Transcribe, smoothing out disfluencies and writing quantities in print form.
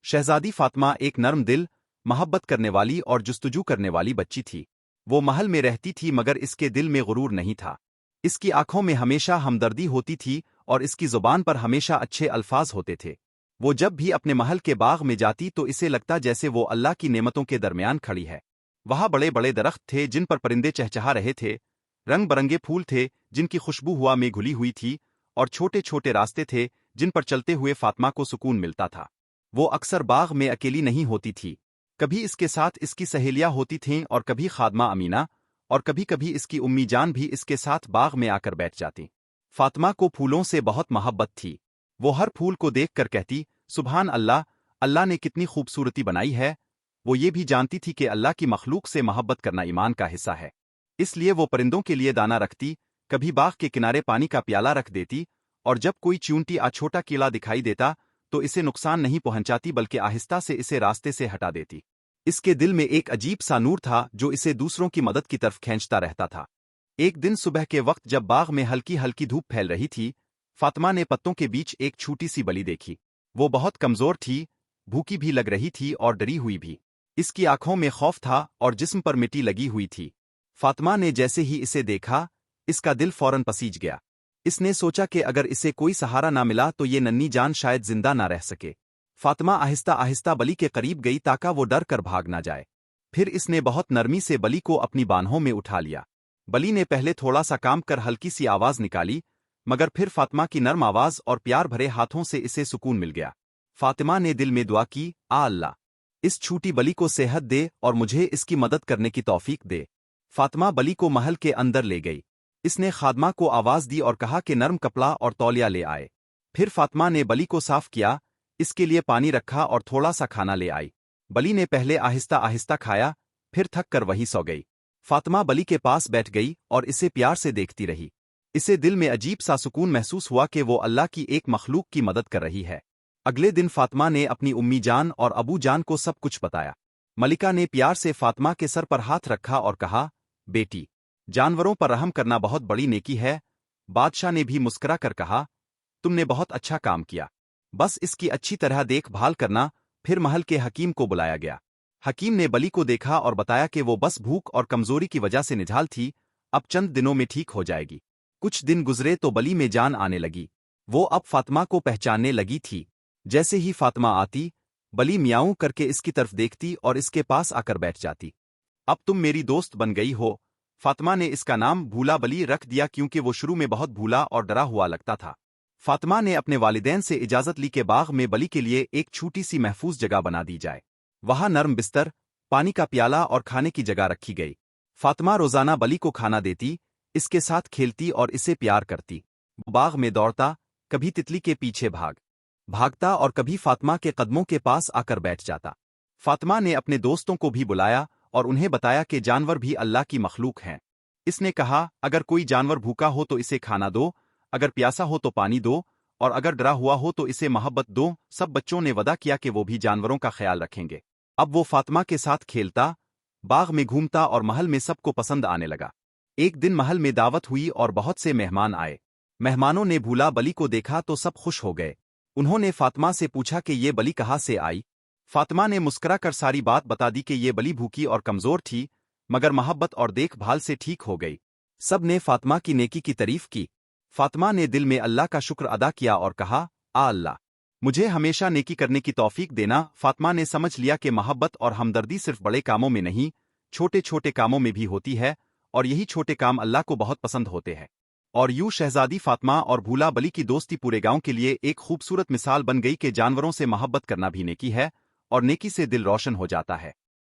शहजादी फातिमा एक नरम दिल, मोहब्बत करने वाली और जुस्तजू करने वाली बच्ची थी। वो महल में रहती थी मगर इसके दिल में गुरूर नहीं था। इसकी आंखों में हमेशा हमदर्दी होती थी और इसकी जुबान पर हमेशा अच्छे अल्फाज होते थे। वो जब भी अपने महल के बाग में जाती तो इसे लगता जैसे वो अल्लाह की नेमतों के दरमियान खड़ी है। वहाँ बड़े बड़े दरख्त थे जिन पर परिंदे चहचहा रहे थे, रंग बरंगे फूल थे जिनकी खुशबू हवा में घुली हुई थी, और छोटे छोटे रास्ते थे जिन पर चलते हुए फातिमा को सुकून मिलता था। वो अक्सर बाग में अकेली नहीं होती थी, कभी इसके साथ इसकी सहेलियां होती थीं और कभी खादमा अमीना, और कभी कभी इसकी उम्मी जान भी इसके साथ बाग में आकर बैठ जाती। फातिमा को फूलों से बहुत मोहब्बत थी। वो हर फूल को देखकर कहती, सुभान अल्लाह, अल्लाह ने कितनी खूबसूरती बनाई है। वो ये भी जानती थी कि अल्लाह की मखलूक से मोहब्बत करना ईमान का हिस्सा है, इसलिए वो परिंदों के लिए दाना रखती, कभी बाग के किनारे पानी का प्याला रख देती, और जब कोई चूंटी आ छोटा कीड़ा दिखाई देता तो इसे नुकसान नहीं पहुंचाती बल्कि आहिस्ता से इसे रास्ते से हटा देती। इसके दिल में एक अजीब सा नूर था जो इसे दूसरों की मदद की तरफ खींचता रहता था। एक दिन सुबह के वक्त जब बाग में हल्की हल्की धूप फैल रही थी, फातिमा ने पत्तों के बीच एक छोटी सी बली देखी। वो बहुत कमजोर थी, भूखी भी लग रही थी और डरी हुई भी। इसकी आंखों में खौफ था और जिस्म पर मिट्टी लगी हुई थी। फातिमा ने जैसे ही इसे देखा, इसका दिल फौरन पसीज गया। इसने सोचा कि अगर इसे कोई सहारा ना मिला तो ये नन्ही जान शायद जिंदा ना रह सके। फातिमा आहिस्ता आहिस्ता बली के करीब गई ताकि वो डर कर भाग ना जाए। फिर इसने बहुत नरमी से बली को अपनी बाहों में उठा लिया। बली ने पहले थोड़ा सा काम कर हल्की सी आवाज निकाली, मगर फिर फातिमा की नरम आवाज और प्यार भरे हाथों से इसे सुकून मिल गया। फातिमा ने दिल में दुआ की, आ अल्लाह, इस छोटी बली को सेहत दे और मुझे इसकी मदद करने की तौफीक दे। फातिमा बली को महल के अंदर ले गई। इसने खादमा को आवाज दी और कहा कि नरम कपड़ा और तौलिया ले आए। फिर फातिमा ने बली को साफ किया, इसके लिए पानी रखा और थोड़ा सा खाना ले आई। बली ने पहले आहिस्ता आहिस्ता खाया, फिर थक कर वहीं सो गई। फातिमा बली के पास बैठ गई और इसे प्यार से देखती रही। इसे दिल में अजीब सा सुकून महसूस हुआ कि वो अल्लाह की एक मखलूक की मदद कर रही है। अगले दिन फातिमा ने अपनी उम्मी जान और अबू जान को सब कुछ बताया। मलिका ने प्यार से फातिमा के सर पर हाथ रखा और कहा, बेटी, जानवरों पर रहम करना बहुत बड़ी नेकी है। बादशाह ने भी मुस्कुरा कर कहा, तुमने बहुत अच्छा काम किया, बस इसकी अच्छी तरह देखभाल करना। फिर महल के हकीम को बुलाया गया। हकीम ने बली को देखा और बताया कि वो बस भूख और कमजोरी की वजह से निढाल थी, अब चंद दिनों में ठीक हो जाएगी। कुछ दिन गुजरे तो बली में जान आने लगी। वो अब फातिमा को पहचानने लगी थी। जैसे ही फातिमा आती, बली मियाऊं करके इसकी तरफ देखती और इसके पास आकर बैठ जाती। अब तुम मेरी दोस्त बन गई हो। फातिमा ने इसका नाम भूला बली रख दिया क्योंकि वो शुरू में बहुत भूला और डरा हुआ लगता था। फातिमा ने अपने वालिदैन से इजाजत ली कि बाग में बली के लिए एक छोटी सी महफूज जगह बना दी जाए। वहां नरम बिस्तर, पानी का प्याला और खाने की जगह रखी गई। फातिमा रोजाना बली को खाना देती, इसके साथ खेलती और इसे प्यार करती। बाग में दौड़ता, कभी तितली के पीछे भागता और कभी फातिमा के कदमों के पास आकर बैठ जाता। फातिमा ने अपने दोस्तों को भी बुलाया और उन्हें बताया कि जानवर भी अल्लाह की मखलूक हैं। इसने कहा, अगर कोई जानवर भूखा हो तो इसे खाना दो, अगर प्यासा हो तो पानी दो, और अगर डरा हुआ हो तो इसे मोहब्बत दो। सब बच्चों ने वादा किया कि वो भी जानवरों का ख्याल रखेंगे। अब वो फातिमा के साथ खेलता, बाग में घूमता और महल में सबको पसंद आने लगा। एक दिन महल में दावत हुई और बहुत से मेहमान आए। मेहमानों ने भूला बली को देखा तो सब खुश हो गए। उन्होंने फातिमा से पूछा कि ये बली कहाँ से आई। फातिमा ने मुस्कुरा कर सारी बात बता दी कि ये बली भूखी और कमजोर थी, मगर मोहब्बत और देखभाल से ठीक हो गई। सब ने फातिमा की नेकी की तारीफ की। फातिमा ने दिल में अल्लाह का शुक्र अदा किया और कहा, आ अल्लाह, मुझे हमेशा नेकी करने की तौफीक देना। फातिमा ने समझ लिया कि मोहब्बत और हमदर्दी सिर्फ बड़े कामों में नहीं, छोटे छोटे कामों में भी होती है, और यही छोटे काम अल्लाह को बहुत पसंद होते हैं। और यूं शहजादी फातिमा और भूला बली की दोस्ती पूरे गांव के लिए एक खूबसूरत मिसाल बन गई कि जानवरों से मोहब्बत करना भी नेकी है, और नेकी से दिल रोशन हो जाता है।